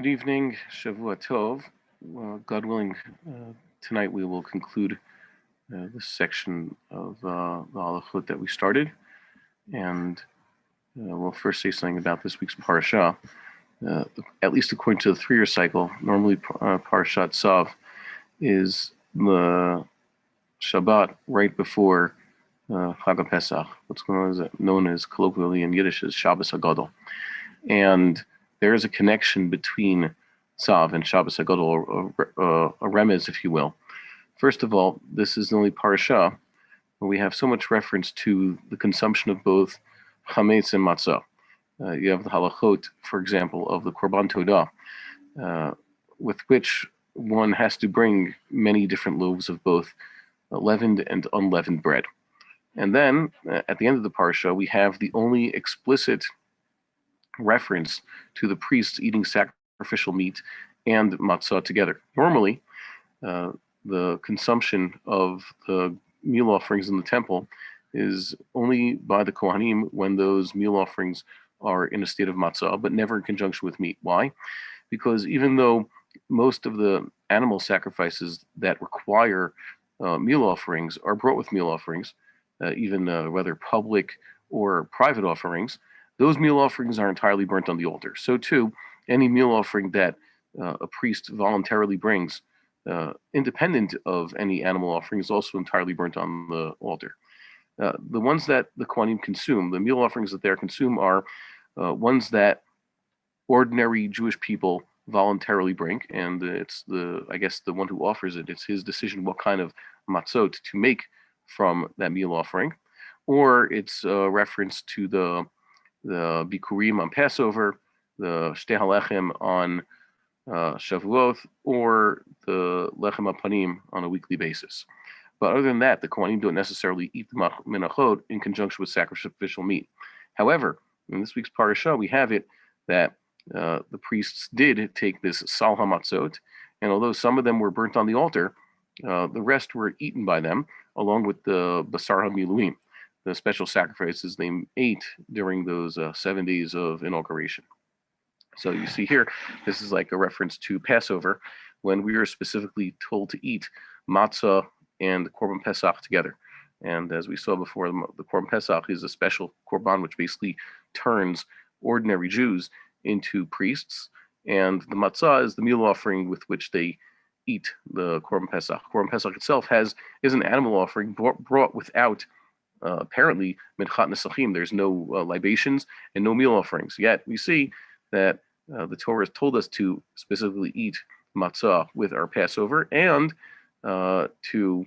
Good evening, Shavua Tov. God willing, tonight we will conclude this section of the Halachot that we started, and we'll first say something about this week's Parashah. At least according to the 3-year cycle, normally Parashat Tzav is the Shabbat right before Chag Pesach, what's known as colloquially in Yiddish as Shabbos HaGadol. And there is a connection between Tzav and Shabbos HaGadol, a remez, if you will. First of all, this is the only parasha where we have so much reference to the consumption of both chametz and matzah. You have the halachot, for example, of the Korbanot, with which one has to bring many different loaves of both leavened and unleavened bread. And then, at the end of the parasha, we have the only explicit reference to the priests eating sacrificial meat and matzah together. Normally, the consumption of the meal offerings in the temple is only by the Kohanim when those meal offerings are in a state of matzah, but never in conjunction with meat. Why? Because even though most of the animal sacrifices that require meal offerings are brought with meal offerings, even whether public or private offerings, those meal offerings are entirely burnt on the altar. So too, any meal offering that a priest voluntarily brings, independent of any animal offering, is also entirely burnt on the altar. The ones that the Kohanim consume, the meal offerings that they consume, are ones that ordinary Jewish people voluntarily bring, and it's the one who offers it. It's his decision what kind of matzot to make from that meal offering, or it's a reference to the bikurim on Passover, the shtei halechem on Shavuot, or the lechem hapanim on a weekly basis. But other than that, the Kohanim don't necessarily eat the menachot in conjunction with sacrificial meat. However, in this week's parasha, we have it that the priests did take this sal hamatzot, and although some of them were burnt on the altar, the rest were eaten by them, along with the basar hamiluim, the special sacrifices they ate during those 7 days of inauguration. So you see here, this is like a reference to Passover, when we are specifically told to eat matzah and Korban Pesach together. And as we saw before, the Korban Pesach is a special korban which basically turns ordinary Jews into priests, and the matzah is the meal offering with which they eat the Korban Pesach. Korban Pesach itself is an animal offering brought without apparently minchat nesachim. There's no libations and no meal offerings. Yet we see that the Torah has told us to specifically eat matzah with our Passover, and to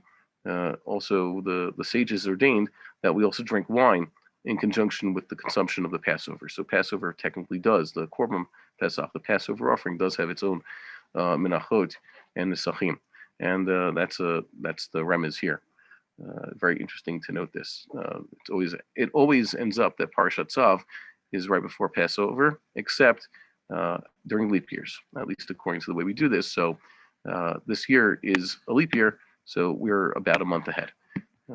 also the sages ordained that we also drink wine in conjunction with the consumption of the Passover. So Passover technically does, the Korban Pesach, the Passover offering, does have its own menachot and nesachim, and that's the remez here. Very interesting to note this. It always ends up that Parashat Tzav is right before Passover, except during leap years, at least according to the way we do this. So this year is a leap year, so we're about a month ahead.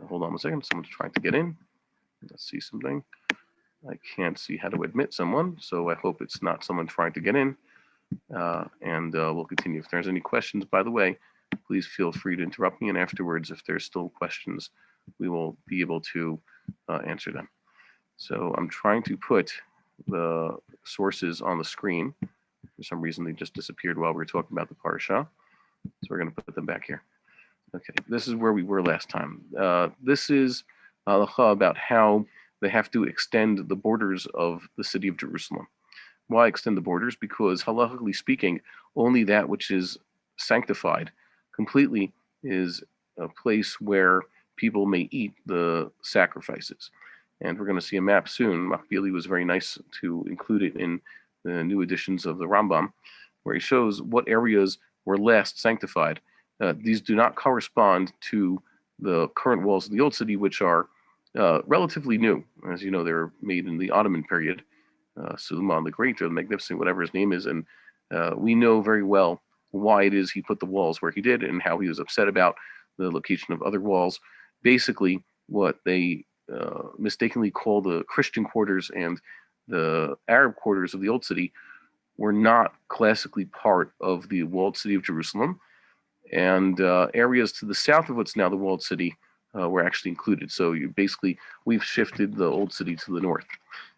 Hold on a second, someone's trying to get in. Let's see something. I can't see how to admit someone, so I hope it's not someone trying to get in. And we'll continue. If there's any questions, by the way, please feel free to interrupt me, and afterwards, if there's still questions, we will be able to answer them. So I'm trying to put the sources on the screen. For some reason, they just disappeared while we were talking about the parasha. So we're going to put them back here. Okay, this is where we were last time. This is halacha about how they have to extend the borders of the city of Jerusalem. Why extend the borders? Because halachically speaking, only that which is sanctified completely is a place where people may eat the sacrifices. And we're going to see a map soon. Machbili was very nice to include it in the new editions of the Rambam, where he shows what areas were last sanctified. These do not correspond to the current walls of the Old City, which are relatively new. As you know, they were made in the Ottoman period. Suleiman the Great, or the Magnificent, whatever his name is. And we know very well why it is he put the walls where he did, and how he was upset about the location of other walls. Basically, what they mistakenly call the Christian quarters and the Arab quarters of the Old City were not classically part of the walled city of Jerusalem, and areas to the south of what's now the walled city were actually included. So we've shifted the old city to the north.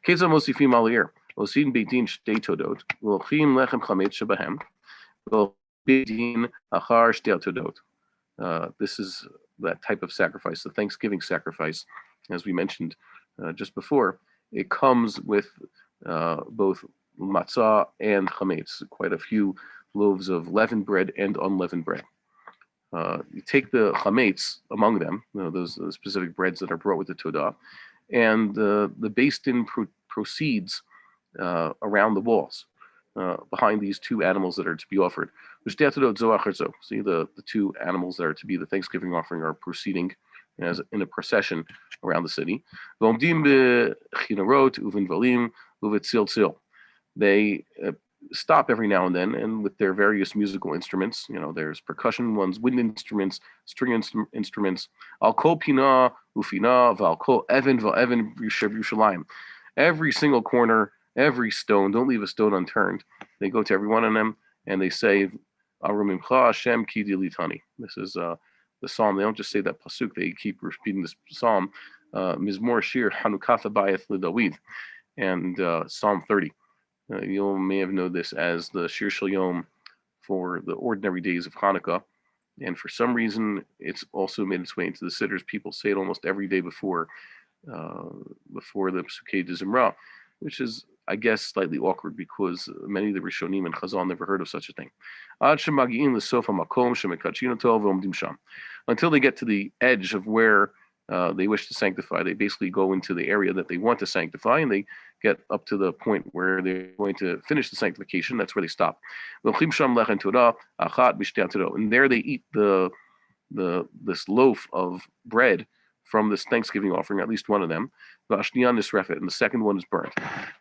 Keza mosifim alir, osin beitin shtei todot, v'olchim lechem chametz shebahem, v'olchim achar shtei todot. This is that type of sacrifice, the Thanksgiving sacrifice, as we mentioned just before. It comes with both matzah and chametz, quite a few loaves of leavened bread and unleavened bread. You take the chametz among them, those specific breads that are brought with the todah, and the based din proceeds around the walls behind these two animals that are to be offered. See, the two animals that are to be the Thanksgiving offering are proceeding as in a procession around the city. They stop every now and then, and with their various musical instruments, there's percussion ones, wind instruments, string instruments. Al kol pina ufina v'al kol even v'even Yerushalayim. Every single corner, every stone, don't leave a stone unturned. They go to every one of them and they say, Arumimcha Hashem ki dilitani. This is the psalm. They don't just say that pasuk, they keep repeating this psalm. Mizmor Shir Hanukatha Bayeth LeDavid, and Psalm 30. You may have known this as the Shir Shel Yom for the ordinary days of Hanukkah, and for some reason it's also made its way into the Sidders. People say it almost every day before the Pesukei de Zimra, which is, I guess, slightly awkward because many of the Rishonim and Chazal never heard of such a thing. Until they get to the edge of where they wish to sanctify, they basically go into the area that they want to sanctify, and they get up to the point where they're going to finish the sanctification. That's where they stop. And there they eat this loaf of bread from this Thanksgiving offering, at least one of them. And the second one is burnt.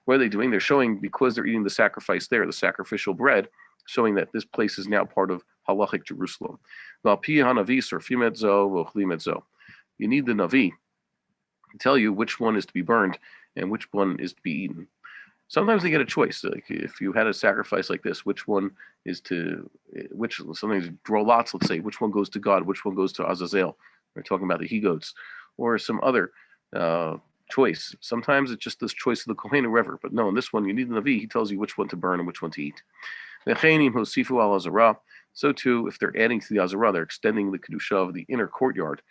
What are they doing? They're showing, because they're eating the sacrifice there, the sacrificial bread, showing that this place is now part of halachic Jerusalem. You need the Navi to tell you which one is to be burned and which one is to be eaten. Sometimes they get a choice. Like if you had a sacrifice like this, sometimes you draw lots, let's say, which one goes to God, which one goes to Azazel. We're talking about the he-goats, or some other choice. Sometimes it's just this choice of the Kohen or whatever. But no, in this one, you need the Navi. He tells you which one to burn and which one to eat. So too, if they're adding to the Azarah, they're extending the Kedusha of the inner courtyard.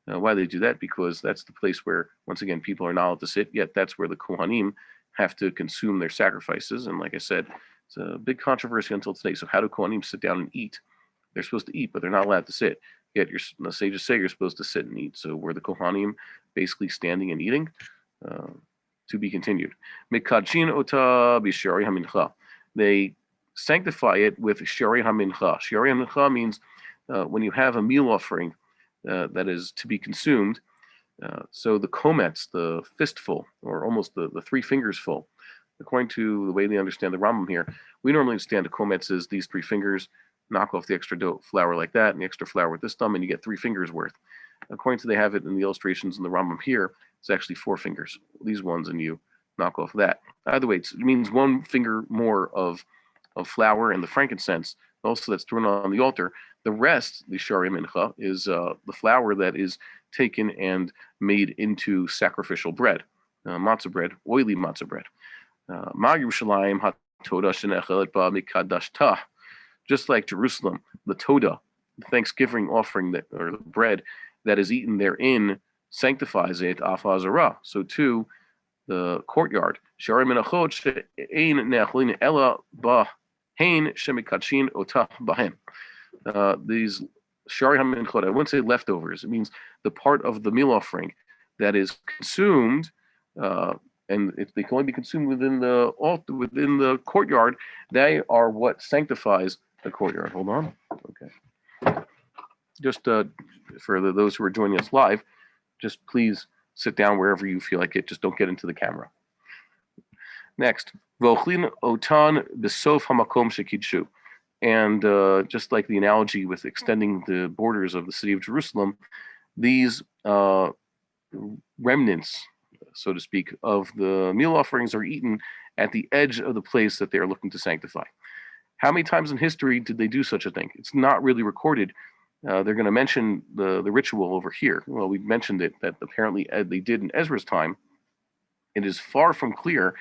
Why do they do that? Because that's the place where, once again, people are not allowed to sit, yet that's where the Kohanim have to consume their sacrifices. And like I said, it's a big controversy until today. So how do Kohanim sit down and eat? They're supposed to eat, but they're not allowed to sit. Yet the sages say you're supposed to sit and eat. So were the Kohanim basically standing and eating? To be continued. Mikadchin ota b'shari hamincha. They sanctify it with shari hamincha. Shari hamincha means when you have a meal offering that is to be consumed. So the kometz, the fistful, or almost the three fingers full, according to the way they understand the Rambam here, we normally understand the kometz is these three fingers, knock off the extra dough flour like that, and the extra flour with this thumb, and you get 3 fingers worth. According to they have it in the illustrations in the Rambam here, it's actually 4 fingers. These ones, and you knock off that. Either way, it means 1 finger more of flour and the frankincense, also that's thrown on the altar. The rest, the shari mincha, is the flour that is taken and made into sacrificial bread, matzah bread, oily matzah bread. Ma Yerushalayim ha-todah shenechelet ba mikadashtah. Just like Jerusalem, the todah, the Thanksgiving offering or the bread that is eaten therein, sanctifies it af hazarah. So too, the courtyard. Shari minachot she'ein ne'achlin ela ba hein shemikachin otah bahem. These shari haminchot, I wouldn't say leftovers. It means the part of the meal offering that is consumed, and if they can only be consumed within the courtyard, they are what sanctifies the courtyard. Hold on. Okay. Just for those who are joining us live, just please sit down wherever you feel like it. Just don't get into the camera. Next, vochlin otan besof hamakom shekidshu. And just like the analogy with extending the borders of the city of Jerusalem, these remnants, so to speak, of the meal offerings are eaten at the edge of the place that they are looking to sanctify. How many times in history did they do such a thing? It's not really recorded. They're going to mention the ritual over here. Well, we mentioned it, that apparently they did in Ezra's time. It is far from clear.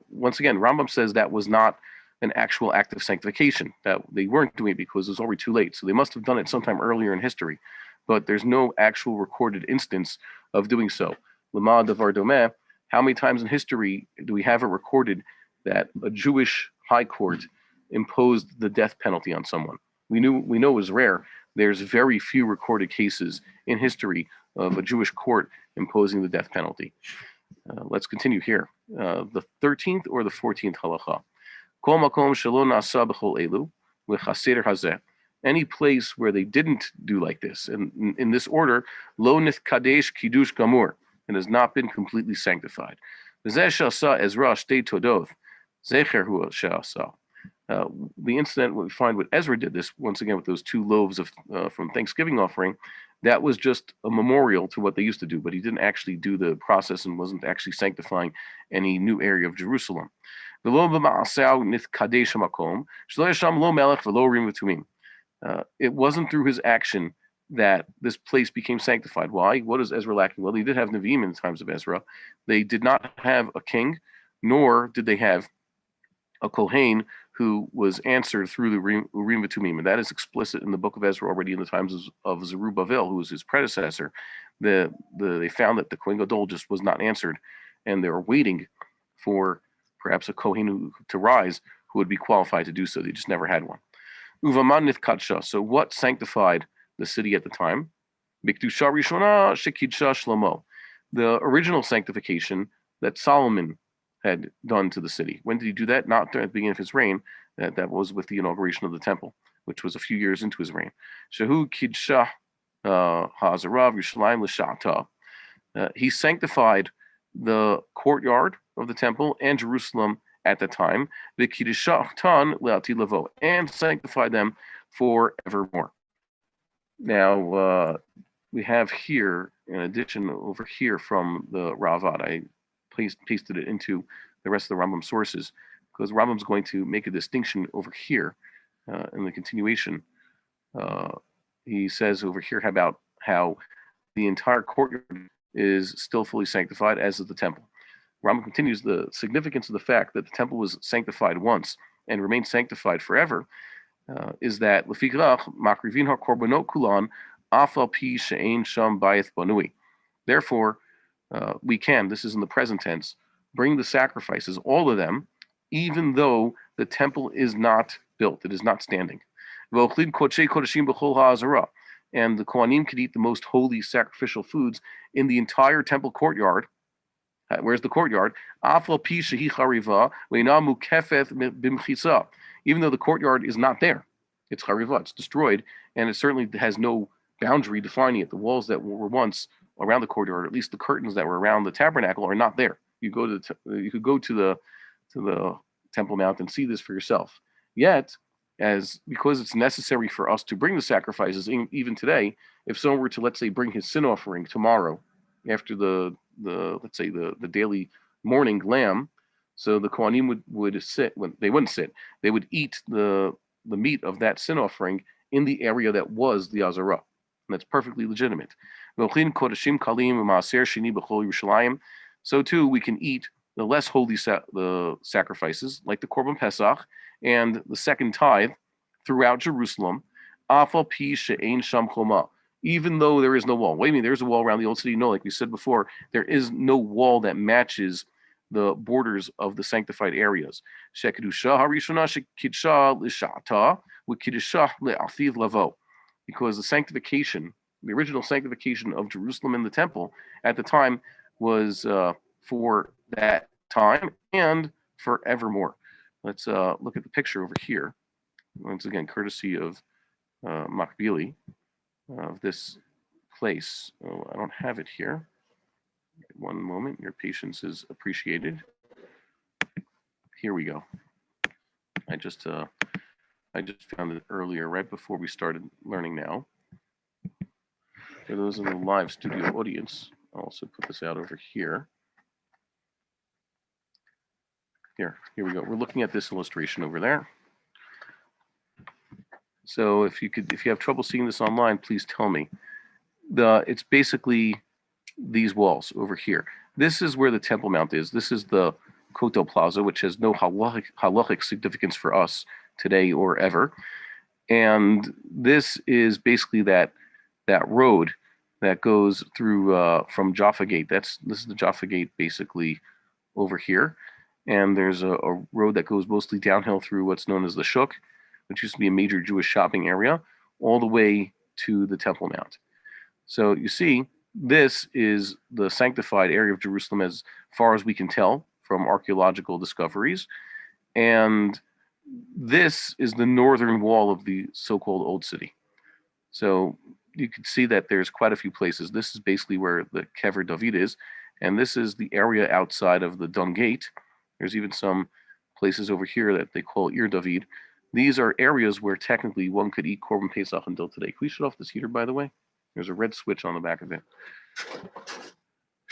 Once again, Rambam says that was not an actual act of sanctification, that they weren't doing it because it was already too late. So they must have done it sometime earlier in history. But there's no actual recorded instance of doing so. Lama Davar Domeh, how many times in history do we have it recorded that a Jewish high court imposed the death penalty on someone? We know it was rare. There's very few recorded cases in history of a Jewish court imposing the death penalty. Let's continue here. The 13th or the 14th halacha. Kol makom shelo nasa b'chol elu v'chaseder hazeh. Any place where they didn't do like this, and in this order, lo nithkadesh kiddush gamur, it has not been completely sanctified. V'zeh she'asa Ezra shtei todoth, zecher hu she'asa. The incident we find what Ezra did this once again with those 2 loaves of from Thanksgiving offering, that was just a memorial to what they used to do, but he didn't actually do the process and wasn't actually sanctifying any new area of Jerusalem. It wasn't through his action that this place became sanctified. Why? What is Ezra lacking? Well, they did have Nevi'im in the times of Ezra. They did not have a king, nor did they have a Kohen who was answered through the Urim v'Tumim, and that is explicit in the book of Ezra already in the times of Zerubbabel, who was his predecessor. They found that the Kohen Gadol just was not answered, and they were waiting for perhaps a Kohen to rise who would be qualified to do so. They just never had one. Uvaman nithkadsha. So what sanctified the city at the time? Bikdusha rishona shekidsha shlomo. The original sanctification that Solomon had done to the city. When did he do that? Not at the beginning of his reign. That was with the inauguration of the temple, which was a few years into his reign. Shehu kidsha ha'azarav Yerushalayim l'sha'ata. He sanctified the courtyard of the temple and Jerusalem at the time, and sanctified them forevermore. Now, we have here, in addition, over here from the Ravad, I pasted it into the rest of the Rambam sources, because Rambam's going to make a distinction over here in the continuation. He says over here about how the entire courtyard is still fully sanctified, as is the temple. Rambam continues the significance of the fact that the temple was sanctified once and remains sanctified forever is that lefikrach makrivin ha-korbanot kulan afal pi she'ein sham bayith banui. Therefore, we can, this is in the present tense, bring the sacrifices, all of them, even though the temple is not built, it is not standing. And the Kohanim could eat the most holy sacrificial foods in the entire temple courtyard. Where's the courtyard? Even though the courtyard is not there, it's chariva, it's destroyed, and it certainly has no boundary defining it. The walls that were once around the courtyard, or at least the curtains that were around the tabernacle, are not there. You could go to the Temple Mount and see this for yourself. Yet, because it's necessary for us to bring the sacrifices, even today, if someone were to, let's say, bring his sin offering tomorrow after the let's say the daily morning lamb, so the Kohanim would sit. They wouldn't sit. They would eat the meat of that sin offering in the area that was the Azara. And that's perfectly legitimate. So too, we can eat the less holy the sacrifices, like the Korban Pesach and the second tithe throughout Jerusalem, even though there is no wall. Wait a minute, there's a wall around the old city? No, like we said before, there is no wall that matches the borders of the sanctified areas. Because the sanctification, the original sanctification of Jerusalem and the temple at the time was for that time and forevermore. Let's look at the picture over here. Once again, courtesy of Makbili, of this place. Oh, I don't have it here. One moment, your patience is appreciated. Here we go. I just found it earlier, right before we started learning now. For those in the live studio audience, I'll also put this out over here. Here we go. We're looking at this illustration over there. So if you have trouble seeing this online, please tell me. It's basically these walls over here. This is where the Temple Mount is. This is the Kotel Plaza, which has no halachic significance for us today or ever. And this is basically that road that goes through from Jaffa Gate. This is the Jaffa Gate basically over here. And there's a road that goes mostly downhill through what's known as the Shuk, which used to be a major Jewish shopping area, all the way to the Temple Mount. So you see, this is the sanctified area of Jerusalem as far as we can tell from archaeological discoveries. And this is the northern wall of the so-called Old City. So you can see that there's quite a few places. This is basically where the Kever David is, and this is the area outside of the Dung Gate. There's even some places over here that they call Ir David. These are areas where technically one could eat Korban Pesach until today. Can we shut off this heater, by the way? There's a red switch on the back of it.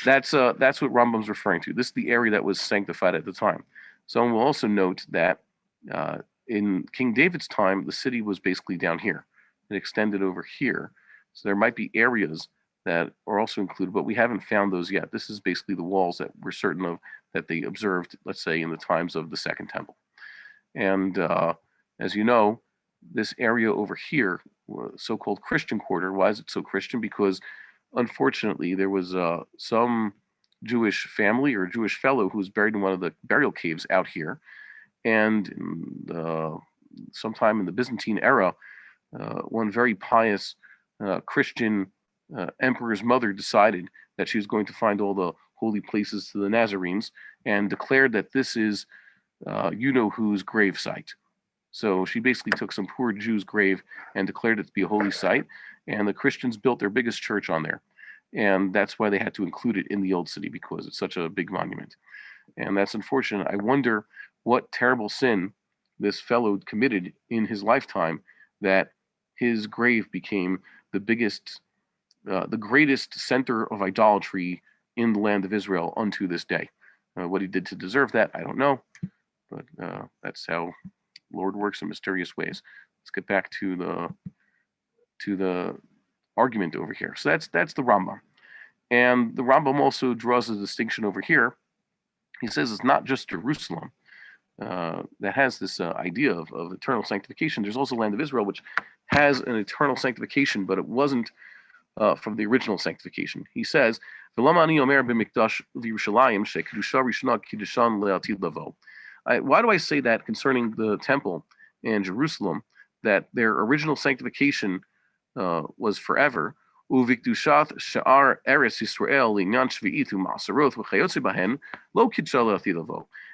That's what Rambam's referring to. This is the area that was sanctified at the time. Someone will also note that in King David's time, the city was basically down here. It extended over here. So there might be areas that are also included, but we haven't found those yet. This is basically the walls that we're certain of that they observed, let's say, in the times of the Second Temple. And as you know, this area over here, so-called Christian quarter, why is it so Christian? Because unfortunately, there was some Jewish family or Jewish fellow who was buried in one of the burial caves out here. And sometime in the Byzantine era, one very pious Christian emperor's mother decided that she was going to find all the holy places to the Nazarenes and declared that this is you-know-who's grave site. So she basically took some poor Jew's grave and declared it to be a holy site, and the Christians built their biggest church on there. And that's why they had to include it in the Old City, because it's such a big monument. And that's unfortunate. I wonder what terrible sin this fellow committed in his lifetime that his grave became the greatest center of idolatry in the land of Israel unto this day. What he did to deserve that, I don't know, but that's how Lord works in mysterious ways. Let's get back to the argument over here. So that's the Rambam, and the Rambam also draws a distinction over here. He says it's not just Jerusalem that has this idea of eternal sanctification. There's also the land of Israel, which has an eternal sanctification, but it wasn't from the original sanctification. He says, why do I say that concerning the temple and Jerusalem, that their original sanctification was forever?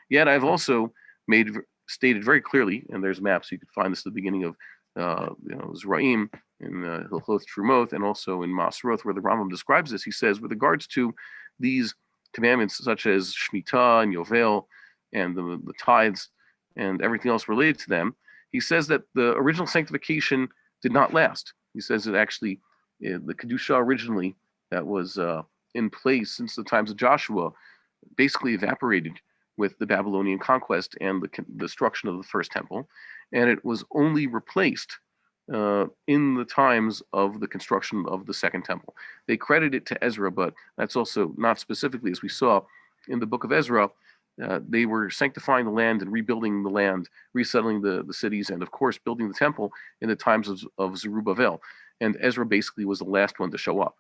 Yet I've also stated very clearly, and there's maps, you can find this at the beginning of Zraim in Hilchot Trumot, and also in Maseroth, where the Rambam describes this. He says, with regards to these commandments such as Shemitah and Yovel and the tithes and everything else related to them, he says that the original sanctification did not last. He says that actually the Kedusha originally that was in place since the times of Joshua basically evaporated with the Babylonian conquest and the destruction of the first temple, and it was only replaced in the times of the construction of the second temple. They credit it to Ezra, but that's also not specifically, as we saw in the book of Ezra. They were sanctifying the land and rebuilding the land, resettling the cities, and of course building the temple in the times of Zerubbabel. And Ezra basically was the last one to show up.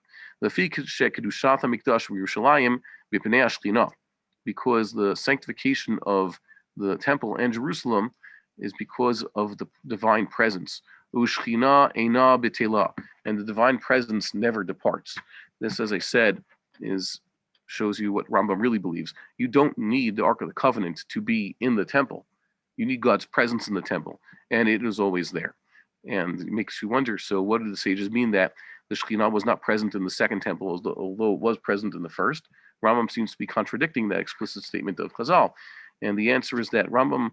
Because the sanctification of the temple and Jerusalem is because of the divine presence. Ushchina eina betela, and the divine presence never departs. This, as I said, shows you what Rambam really believes. You don't need the Ark of the Covenant to be in the temple. You need God's presence in the temple, and it is always there. And it makes you wonder, so what do the sages mean that the Shekhinah was not present in the second temple, although it was present in the first? Rambam seems to be contradicting that explicit statement of Chazal. And the answer is that Rambam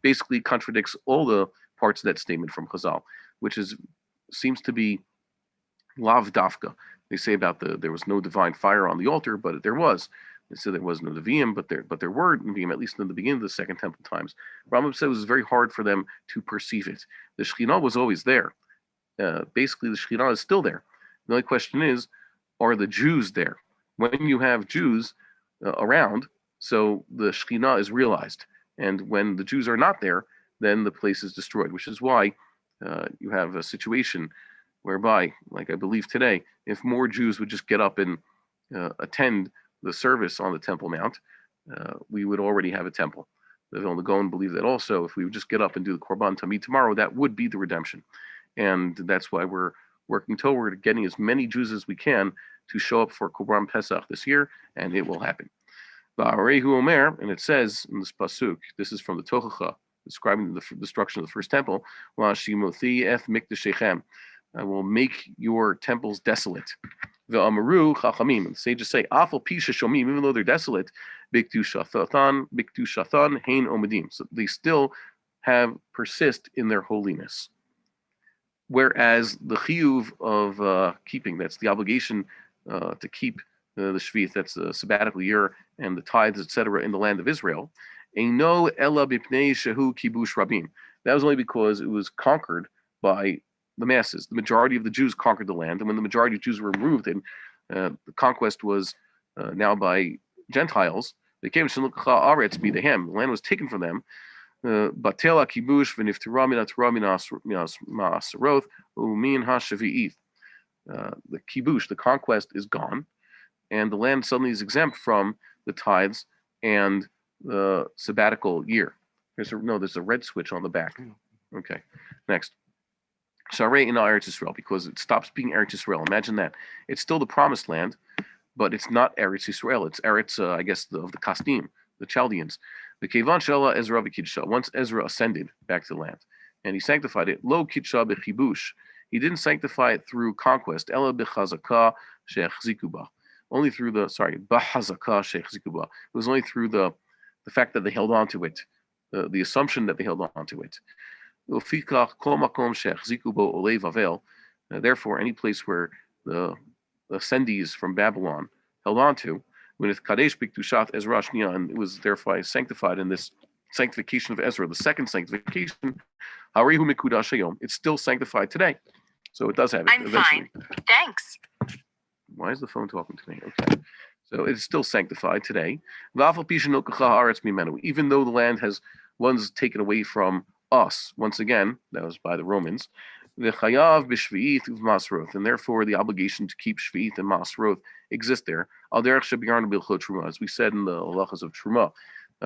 basically contradicts all the parts of that statement from Chazal, which seems to be lav dafka, They say about there was no divine fire on the altar, but there was. They said there was no Nevi'im, but there were Nevi'im, at least in the beginning of the Second Temple times. Rambam said it was very hard for them to perceive it. The Shekhinah was always there. Basically, the Shekhinah is still there. The only question is, are the Jews there? When you have Jews around, so the Shekhinah is realized. And when the Jews are not there, then the place is destroyed, which is why you have a situation whereby, like I believe today, if more Jews would just get up and attend the service on the Temple Mount, we would already have a temple. The Vilna Gaon believed that also. If we would just get up and do the Korban Tamid tomorrow, that would be the redemption. And that's why we're working toward getting as many Jews as we can to show up for Korban Pesach this year, and it will happen. Ba'arehu Omer, and it says in this pasuk, this is from the Tochacha, describing the destruction of the first temple, La'ashimothi eth mikdashechem, I will make your temples desolate. Ve'amaru chachamim, and the sages say, Afal pisha shomim, even though they're desolate, biktu shathan, hein omedim. So they still persist in their holiness. Whereas the chiyuv of keeping, that's the obligation to keep the Shvit, that's the sabbatical year and the tithes, etc., in the land of Israel, eino ella bipnei shehu kibush rabim. That was only because it was conquered by the masses. The majority of the Jews conquered the land, and when the majority of Jews were removed, and the conquest was now by Gentiles, they came to aretz bidehem. The land was taken from them. Batela kibush v'niftira min haTorah ma'asaroth u'min ha'shavi'ith. The kibush, the conquest, is gone, and the land suddenly is exempt from the tithes and the sabbatical year. There's a red switch on the back. Okay, next. Sharei ina Eretz Yisrael, because it stops being Eretz Yisrael. Imagine that. It's still the promised land, but it's not Eretz Yisrael. It's Eretz, of the Kasdim, the Chaldeans. The Kevan Shela Ezra v'Kidsha. Once Ezra ascended back to the land, and he sanctified it. Lo Kidsha b'Chibush. He didn't sanctify it through conquest. Ela b'Chazaka she'achzikuba. Only through b'Chazaka she'achzikuba. It was only through the fact that they held on to it, the assumption that they held on to it. Therefore, any place where the ascendees from Babylon held on to, when it's Kadesh Biktushat Ezra Shnia, and it was therefore sanctified in this sanctification of Ezra, the second sanctification, Harihu Mikudash Hayom, it's still sanctified today. So it does have it. I'm eventually. Fine. Thanks. Why is the phone talking to me? Okay. So it's still sanctified today. Even though the land has once taken away from us, once again, that was by the Romans, and therefore the obligation to keep Shvit and Masroth exist there. As we said in the halachas of Truma,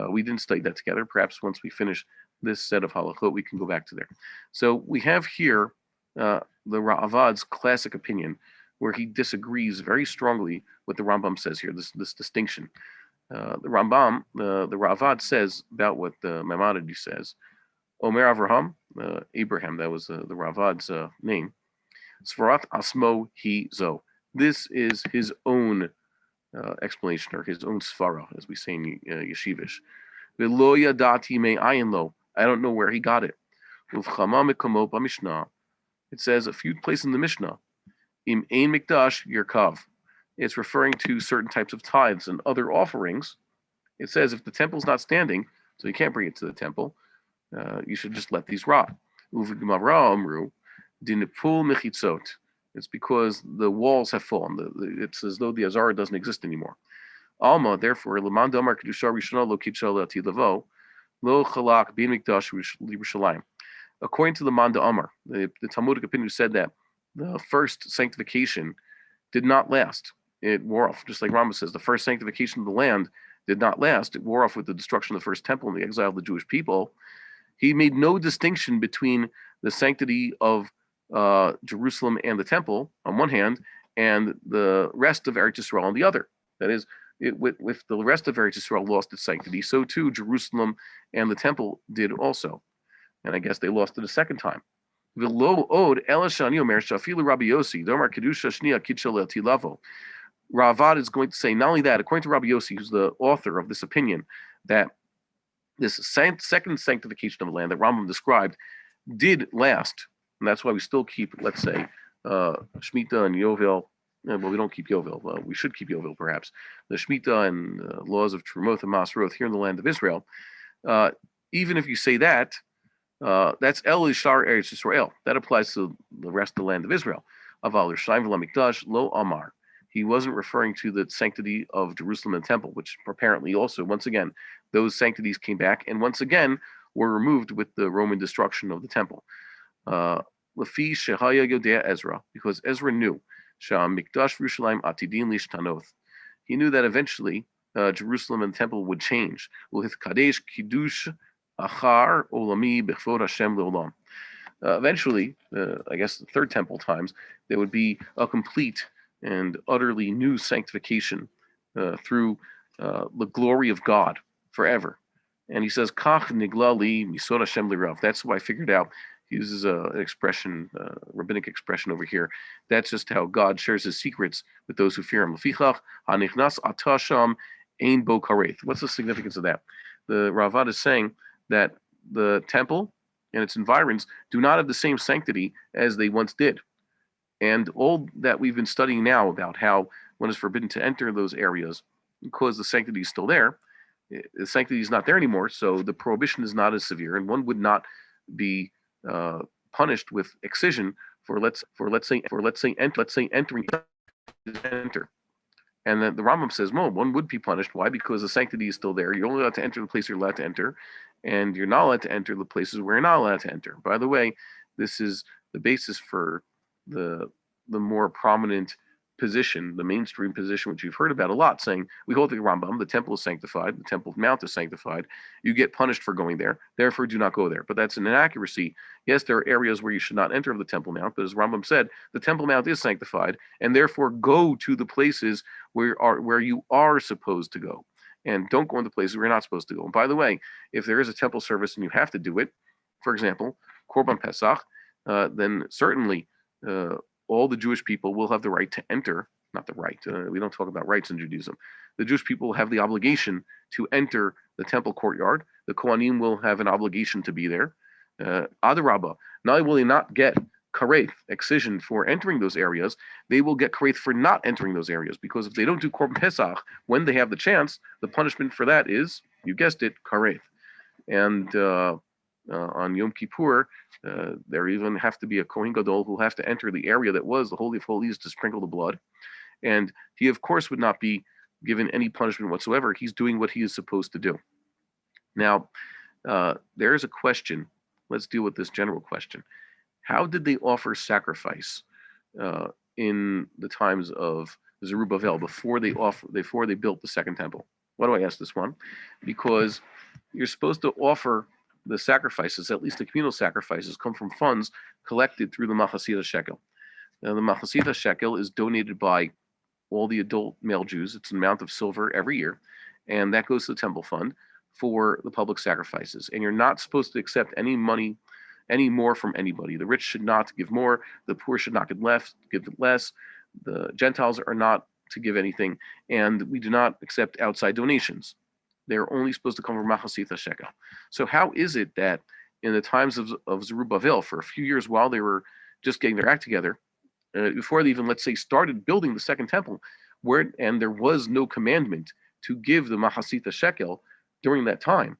we didn't study that together. Perhaps once we finish this set of halachot, we can go back to there. So we have here the Ra'avad's classic opinion, where he disagrees very strongly with the Rambam says here, this distinction. The Rambam, the Ra'avad says about what the Maimonides says. Omer Avraham, Abraham, that was the Ravad's name. Svarat Asmo Hi Zo. This is his own explanation, or his own svara, as we say in Yeshivish. V'lo yadati me ayin lo. I don't know where he got it. Uvchama mekomot b'mishnah. It says a few places in the Mishnah. Im ein mikdash yerkav. It's referring to certain types of tithes and other offerings. It says if the temple's not standing, so you can't bring it to the temple, you should just let these rot. It's because the walls have fallen. It's as though the Azara doesn't exist anymore. Alma, therefore, according to the Manda Amar, the Talmudic opinion said that the first sanctification did not last. It wore off, just like Rambam says, the first sanctification of the land did not last. It wore off with the destruction of the first temple and the exile of the Jewish people. He made no distinction between the sanctity of Jerusalem and the temple on one hand, and the rest of Eretz Yisrael on the other. That is, with the rest of Eretz Yisrael lost its sanctity, so too Jerusalem and the temple did also. And I guess they lost it a second time. Ravad is going to say, not only that, according to Rabbi Yossi, who's the author of this opinion, that this second sanctification of the land that Rambam described did last, and that's why we still keep, let's say, Shemitah and Yovel well, we don't keep Yovel. We should keep Yovel, perhaps. The Shemitah and laws of Trumoth and Masroth here in the land of Israel. Even if you say that, that's El Ishar Eretz Yisrael. That applies to the rest of the land of Israel. Aval Yerushalayim v'Lamikdash Lo Amar. He wasn't referring to the sanctity of Jerusalem and the temple, which apparently also, once again, those sanctities came back and once again were removed with the Roman destruction of the temple. Lafi Shehaya Yodea Ezra, because Ezra knew Sham Mikdash Yerushalayim Atidin Lishtanoth. He knew that eventually Jerusalem and the temple would change. With Kadesh Kiddush Achar Olami Bechvod Hashem Leolam. Eventually, I guess the third temple times, there would be a complete and utterly new sanctification through the glory of God forever. And he says, Kach Niglali Misod Hashem Lirav. That's why I figured out. He uses an expression, rabbinic expression over here. That's just how God shares his secrets with those who fear him. Lefichach Hanichnas Atasham Ein Bo Kareth. What's the significance of that? The Ravad is saying that the temple and its environs do not have the same sanctity as they once did. And all that we've been studying now about how one is forbidden to enter those areas because the sanctity is still there, the sanctity is not there anymore, so the prohibition is not as severe, and one would not be punished with excision for let's say entering enter. And then the Rambam says, well, one would be punished. Why? Because the sanctity is still there. You're only allowed to enter the place you're allowed to enter, and you're not allowed to enter the places where you're not allowed to enter. By the way, this is the basis for the more prominent position, the mainstream position, which you've heard about a lot, saying, we hold the Rambam, the temple is sanctified, the temple of Mount is sanctified, you get punished for going there, therefore do not go there. But that's an inaccuracy. Yes, there are areas where you should not enter the Temple Mount, but as Rambam said, the Temple Mount is sanctified, and therefore go to the places where you are supposed to go. And don't go in the places where you're not supposed to go. And by the way, if there is a temple service and you have to do it, for example, Korban Pesach, then certainly all the Jewish people will have the right to enter, not the right, we don't talk about rights in Judaism. The Jewish people will have the obligation to enter the temple courtyard. The Kohanim will have an obligation to be there. Adarabba, not only will they not get kareth, excision for entering those areas, they will get kareth for not entering those areas, because if they don't do Korban Pesach when they have the chance, the punishment for that is, you guessed it, kareth. And on Yom Kippur, there even have to be a Kohen Gadol who have to enter the area that was the Holy of Holies to sprinkle the blood. And he, of course, would not be given any punishment whatsoever. He's doing what he is supposed to do. Now, there is a question. Let's deal with this general question. How did they offer sacrifice in the times of Zerubbabel before they built the second temple? Why do I ask this one? Because you're supposed to offer the sacrifices, at least the communal sacrifices, come from funds collected through the Machatzit HaShekel. Now, the Machatzit HaShekel is donated by all the adult male Jews. It's an amount of silver every year, and that goes to the temple fund for the public sacrifices. And you're not supposed to accept any money, any more from anybody. The rich should not give more. The poor should not give less. The Gentiles are not to give anything, and we do not accept outside donations. They're only supposed to come from Machatzit HaShekel. So how is it that in the times of Zerubbabel, for a few years while they were just getting their act together, before they even, let's say, started building the second temple, and there was no commandment to give the Machatzit HaShekel during that time.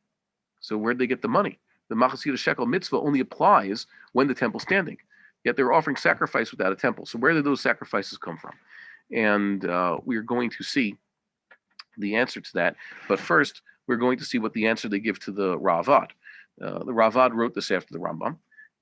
So where'd they get the money? The Machatzit HaShekel mitzvah only applies when the temple's standing. Yet they're offering sacrifice without a temple. So where did those sacrifices come from? And we are going to see the answer to that. But first, we're going to see what the answer they give to the Ravad. The Ravad wrote this after the Rambam,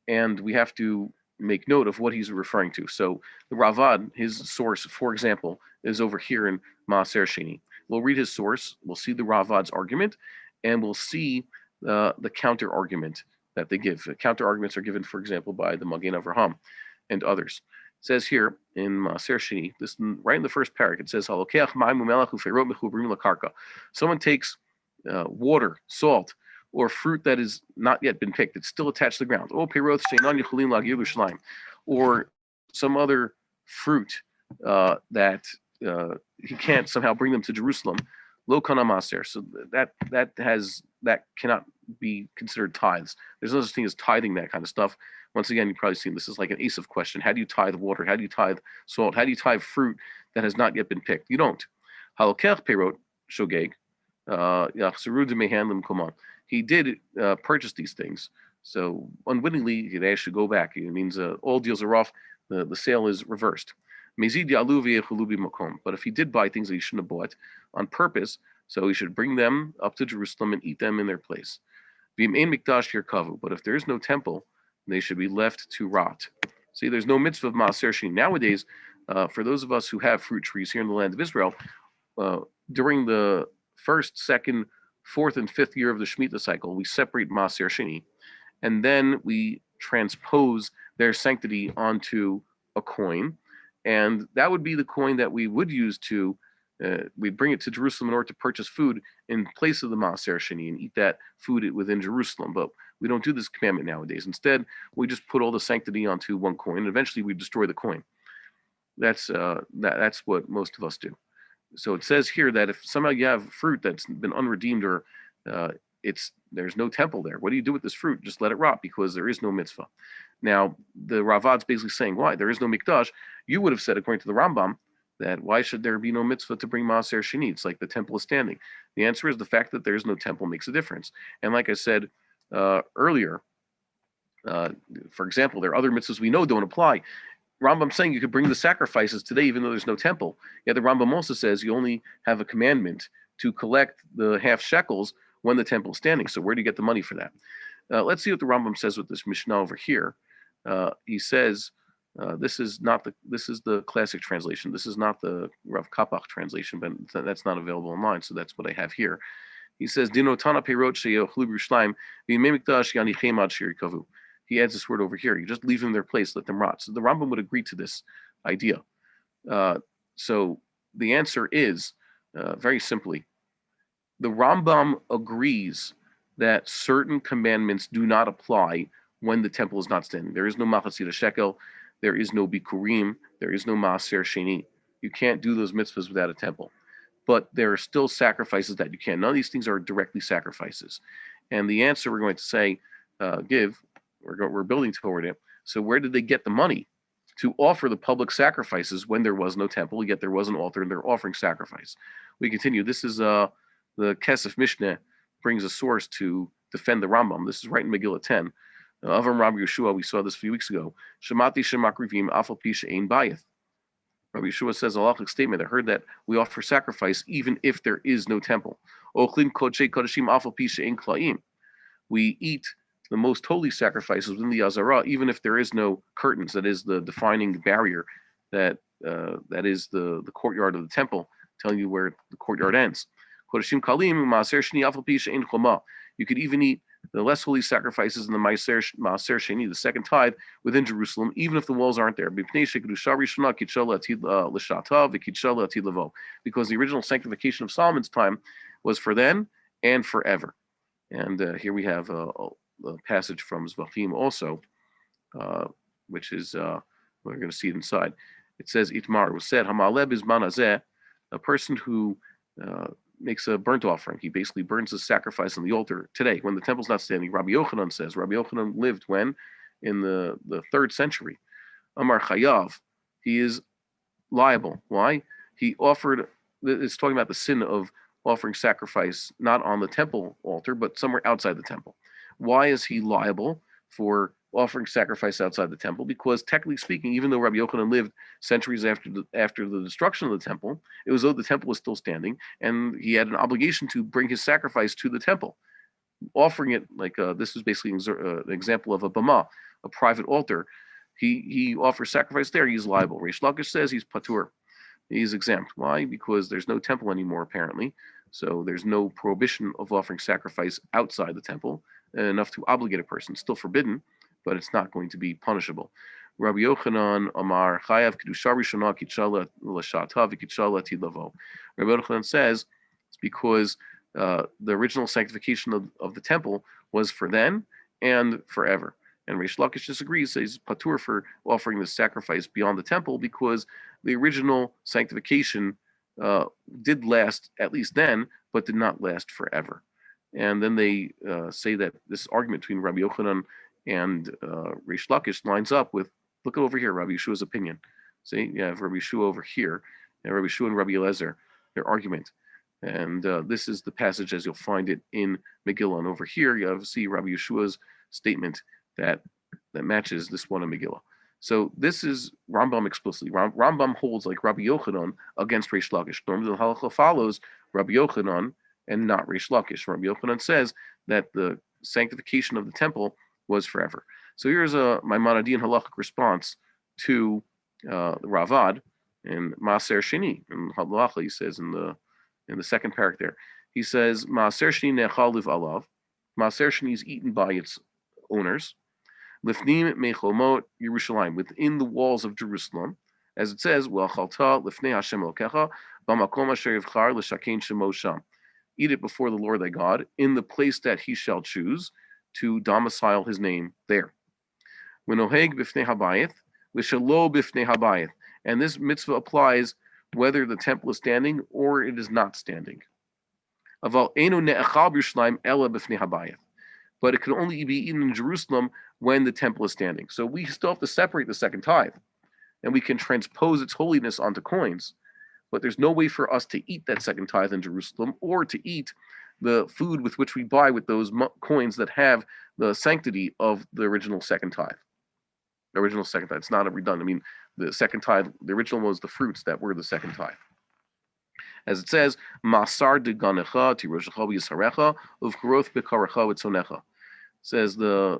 and we have to make note of what he's referring to. So the Ravad, his source, for example, is over here in Maaser Sheni. We'll read his source, we'll see the Ravad's argument, and we'll see the counter argument that they give. Counter arguments are given, for example, by the Magen Avraham and others. It says here in Maaser Sheni, this right in the first parak, it says, someone takes water, salt, or fruit that has not yet been picked, it's still attached to the ground, or some other fruit that he can't somehow bring them to Jerusalem. Lo kana maser. So that cannot be considered tithes. There's no such thing as tithing that kind of stuff. Once again, you've probably seen this is like an Asaph question. How do you tithe water? How do you tithe salt? How do you tithe fruit that has not yet been picked? You don't. Halokech perot shogeg. He did purchase these things. So unwittingly, they should go back. It means all deals are off. The sale is reversed. But if he did buy things that he shouldn't have bought on purpose, so he should bring them up to Jerusalem and eat them in their place. But if there is no temple, they should be left to rot. See, there's no mitzvah of maaser sheni. Nowadays, for those of us who have fruit trees here in the land of Israel, during the first, second, fourth, and fifth year of the Shemitah cycle, we separate maaser sheni, and then we transpose their sanctity onto a coin, and that would be the coin that we would use to we'd bring it to Jerusalem in order to purchase food in place of the maaser sheni and eat that food within Jerusalem. But we don't do this commandment nowadays. Instead, we just put all the sanctity onto one coin, and eventually we destroy the coin. That's what most of us do. So it says here that if somehow you have fruit that's been unredeemed or there's no temple there, what do you do with this fruit? Just let it rot because there is no mitzvah. Now the Ravad's basically saying, why? There is no mikdash. You would have said, according to the Rambam, that why should there be no mitzvah to bring maaser sheni? It's like the temple is standing. The answer is the fact that there is no temple makes a difference. And like I said earlier, for example, there are other mitzvahs we know don't apply. Rambam saying you could bring the sacrifices today even though there's no temple. Yet the Rambam also says you only have a commandment to collect the half shekels when the temple is standing. So where do you get the money for that? Let's see what the Rambam says with this Mishnah over here. He says this is the classic translation. This is not the Rav Kapach translation, but that's not available online. So that's what I have here. He says Dinotana Peirot Sheyochlu Yerushalayim V'Yimei Mikdash Yanichem Ad Shirikavu. He adds this word over here. You just leave them in their place, let them rot. So the Rambam would agree to this idea. So the answer is very simply, the Rambam agrees that certain commandments do not apply when the temple is not standing. There is no Machatzit HaShekel, there is no Bikurim, there is no Maaser Sheni. You can't do those mitzvahs without a temple. But there are still sacrifices that you can. None of these things are directly sacrifices. And the answer we're going to say, we're building toward it. So where did they get the money to offer the public sacrifices when there was no temple, yet there was an altar and they're offering sacrifice? We continue. This is the Kesef Mishneh brings a source to defend the Rambam. This is right in Megillah 10. Avram Rabbi Yeshua, we saw this a few weeks ago. Shemati shemakrivim afal pi she'ein bayith. Rabbi Yeshua says a halachic statement. I heard that we offer sacrifice even if there is no temple. Ochlin kodshei kodashim afal pi she'ein klaim. We eat the most holy sacrifices within the Azara, even if there is no curtains. That is the defining barrier that is the courtyard of the temple, telling you where the courtyard ends. You could even eat the less holy sacrifices in the Maaser Sheni, the second tithe, within Jerusalem, even if the walls aren't there. Because the original sanctification of Solomon's time was for then and forever. And here we have a passage from Zvachim also, which is, we're going to see it inside. It says, Itmar, it was said, Hamaleb is manazeh, a person who makes a burnt offering. He basically burns his sacrifice on the altar today when the temple's not standing. Rabbi Yochanan says, Rabbi Yochanan lived when? In the 3rd century. Amar Chayav, he is liable. Why? He offered, it's talking about the sin of offering sacrifice not on the temple altar, but somewhere outside the temple. Why is he liable for offering sacrifice outside the temple? Because technically speaking, even though Rabbi Yochanan lived centuries after the destruction of the temple, it was though the temple was still standing, and he had an obligation to bring his sacrifice to the temple, offering it like this is basically an example of a bama, a private altar. He offers sacrifice there. He's liable. Reish Lakish says he's patur. He's exempt. Why? Because there's no temple anymore apparently, so there's no prohibition of offering sacrifice outside the temple enough to obligate a person. It's still forbidden, but it's not going to be punishable. Rabbi Yochanan Amar Chayav Kedusha Rishona Kitchala L'Shata V'Kitchala Tilavo. Rabbi Yochanan says it's because the original sanctification of the temple was for then and forever. And Reish Lakish disagrees, says patur for offering the sacrifice beyond the temple because the original sanctification did last at least then, but did not last forever. And then they say that this argument between Rabbi Yochanan and Reish Lakish lines up with, look over here, Rabbi Yeshua's opinion. See, you have Rabbi Yeshua over here, and Rabbi Yeshua and Rabbi Eliezer, their argument. And this is the passage as you'll find it in Megillah. And over here, you have see Rabbi Yeshua's statement that matches this one in Megillah. So this is Rambam explicitly. Rambam holds like Rabbi Yochanan against Reish Lakish. Normally the halacha follows Rabbi Yochanan and not Reish Lakish. Rabbi Yochanan says that the sanctification of the temple was forever. So here's a Maimonidean halachic response to the Ravad in Maaser Sheni. In halacha, he says in the second parak there, he says Maaser Sheni nechal liv alav. Maaser Sheni is eaten by its owners. Lifnim mechomot Yerushalayim, within the walls of Jerusalem, as it says, V'achalta lifnei Hashem Elokecha b'makom asher yivchar l'shakein shemo sham. Eat it before the Lord thy God in the place that he shall choose to domicile his name there. V'noheg b'fnei habayith v'shelo b'fnei habayith, and this mitzvah applies whether the temple is standing or it is not standing. Aval enu ne'achal b'Yerushalayim ela b'fnei habayith, but it can only be eaten in Jerusalem when the temple is standing. So we still have to separate the second tithe, and we can transpose its holiness onto coins, but there's no way for us to eat that second tithe in Jerusalem or to eat the food with which we buy with those coins that have the sanctity of the original second tithe. The original second tithe. It's not a redundant. I mean, the second tithe, the original was the fruits that were the second tithe. As it says, Masar de ganecha tiroshecha v'yisarecha uvkaroth bekarecha v'tzonecha. Says the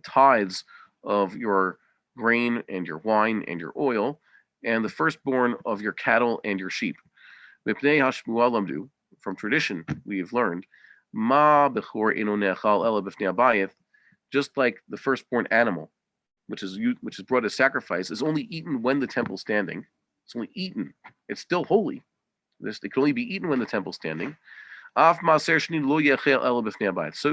tithes of your grain and your wine and your oil, and the firstborn of your cattle and your sheep. From tradition, we have learned, just like the firstborn animal, which is brought as sacrifice, is only eaten when the temple is standing. It's only eaten. It's still holy. It can only be eaten when the temple is standing. So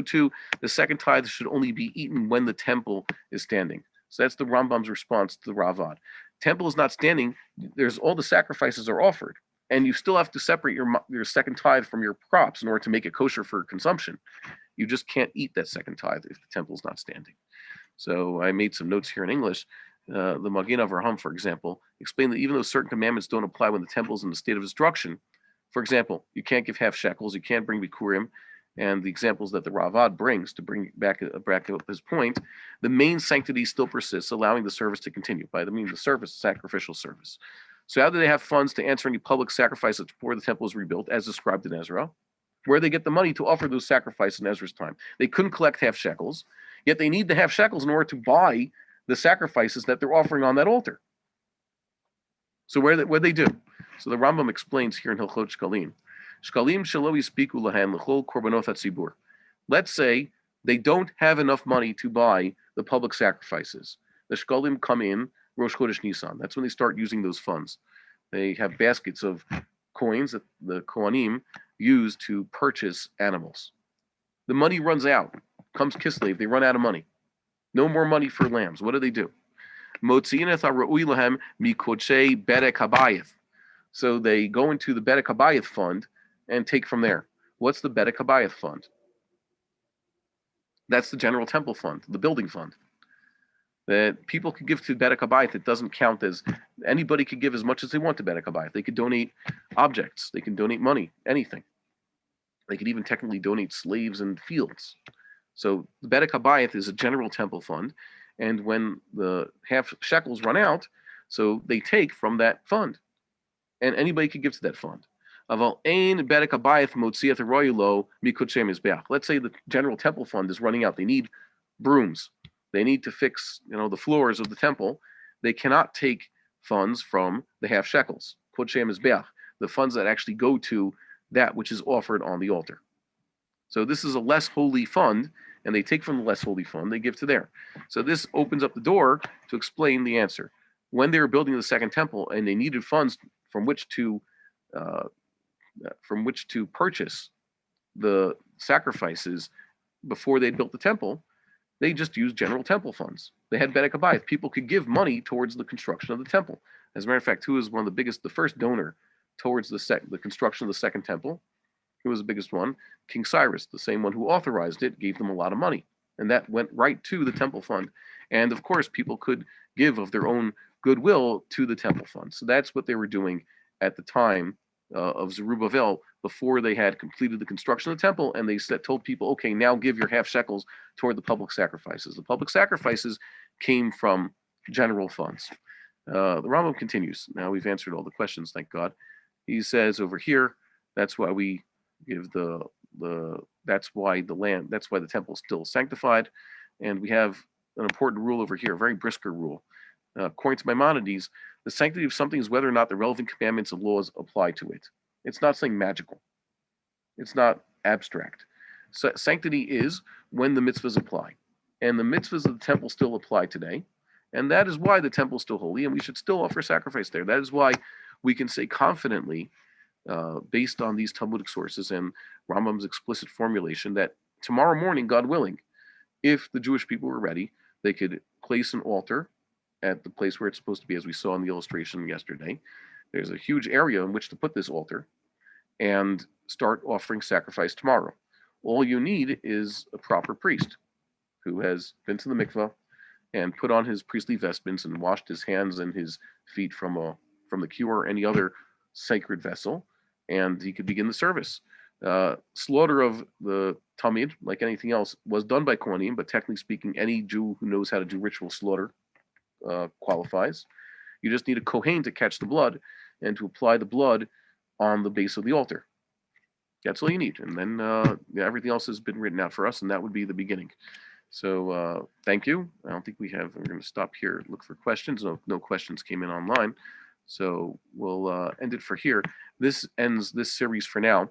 too, the second tithe should only be eaten when the temple is standing. So that's the Rambam's response to the Ravad. Temple is not standing. There's all the sacrifices are offered, and you still have to separate your second tithe from your crops in order to make it kosher for consumption. You just can't eat that second tithe if the temple is not standing. So I made some notes here in English. The Magen Avraham, for example, explained that even though certain commandments don't apply when the temple is in a state of destruction, for example, you can't give half shekels, you can't bring bikurim, and the examples that the Ravad brings to bring back up his point, the main sanctity still persists, allowing the service to continue. By the means of the service, sacrificial service. So how do they have funds to answer any public sacrifices before the temple is rebuilt, as described in Ezra? Where they get the money to offer those sacrifices in Ezra's time? They couldn't collect half shekels, yet they need the half shekels in order to buy the sacrifices that they're offering on that altar. So what they do? So the Rambam explains here in Hilchot Shkalim, Shkalim shelo yispiku lahem l'chol korbanot hatzibur. Let's say they don't have enough money to buy the public sacrifices. The Shkalim come in Rosh Chodesh Nisan. That's when they start using those funds. They have baskets of coins that the Kohanim use to purchase animals. The money runs out. Comes Kislev, they run out of money. No more money for lambs. What do? Motziineth ha'ra'ui lahem mikodshei bedek habayith. So they go into the Bedek Habayith fund and take from there. What's the Bedek Habayith fund? That's the general temple fund, the building fund. That people could give to Bedek Habayith. It doesn't count as anybody could give as much as they want to Bedek Habayith. They could donate objects. They can donate money, anything. They could even technically donate slaves and fields. So the Bedek Habayith is a general temple fund, and when the half shekels run out, so they take from that fund. And anybody could give to that fund. Let's say the general temple fund is running out. They need brooms. They need to fix, the floors of the temple. They cannot take funds from the half shekels, the funds that actually go to that which is offered on the altar. So this is a less holy fund, and they take from the less holy fund, they give to there. So this opens up the door to explain the answer. When they were building the second temple and they needed funds from which to purchase the sacrifices before they built the temple, they just used general temple funds. They had Bedek Habayith. People could give money towards the construction of the temple. As a matter of fact, who was one of the biggest, the first donor towards the construction of the second temple? Who was the biggest one? King Cyrus, the same one who authorized it, gave them a lot of money. And that went right to the temple fund. And of course, people could give of their own goodwill to the temple fund. So that's what they were doing at the time of Zerubbabel, before they had completed the construction of the temple, and they told people, okay, now give your half shekels toward the public sacrifices. The public sacrifices came from general funds. The Rambam continues. Now we've answered all the questions, thank God. He says over here, that's why we give that's why the temple is still sanctified. And we have an important rule over here, a very brisker rule. According to Maimonides, the sanctity of something is whether or not the relevant commandments and laws apply to it. It's not something magical. It's not abstract. So sanctity is when the mitzvahs apply. And the mitzvahs of the temple still apply today. And that is why the temple is still holy, and we should still offer sacrifice there. That is why we can say confidently, based on these Talmudic sources and Rambam's explicit formulation, that tomorrow morning, God willing, if the Jewish people were ready, they could place an altar at the place where it's supposed to be, as we saw in the illustration yesterday. There's a huge area in which to put this altar and start offering sacrifice tomorrow. All you need is a proper priest who has been to the mikvah and put on his priestly vestments and washed his hands and his feet from the cure or any other sacred vessel, and he could begin the service. Slaughter of the Tamid, like anything else, was done by Kohanim, but technically speaking, any Jew who knows how to do ritual slaughter qualifies. You just need a Kohen to catch the blood and to apply the blood on the base of the altar. That's all you need. And then everything else has been written out for us, and that would be the beginning. So thank you. I don't think we're going to stop here, look for questions. No questions came in online. So we'll end it for here. This ends this series for now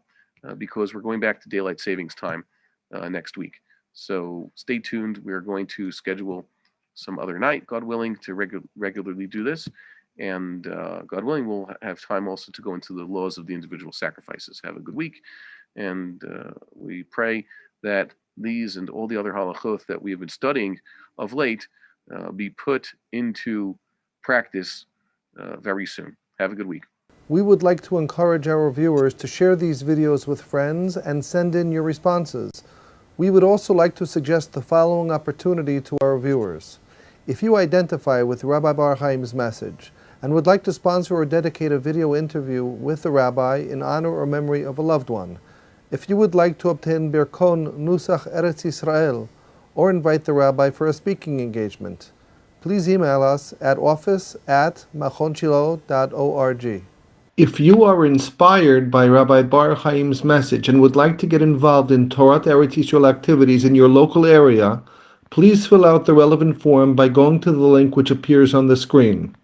because we're going back to daylight savings time next week. So stay tuned. We're going to schedule some other night, God willing, to regularly do this. And God willing, we'll have time also to go into the laws of the individual sacrifices. Have a good week. And we pray that these and all the other halachot that we have been studying of late be put into practice very soon. Have a good week. We would like to encourage our viewers to share these videos with friends and send in your responses. We would also like to suggest the following opportunity to our viewers. If you identify with Rabbi Bar-Hayim's message and would like to sponsor or dedicate a video interview with the rabbi in honor or memory of a loved one, if you would like to obtain Birkon Nusach Eretz Yisrael or invite the rabbi for a speaking engagement, please email us at office@machonshilo.org. If you are inspired by Rabbi Bar-Hayim's message and would like to get involved in Torah Eretz Yisrael activities in your local area, please fill out the relevant form by going to the link which appears on the screen.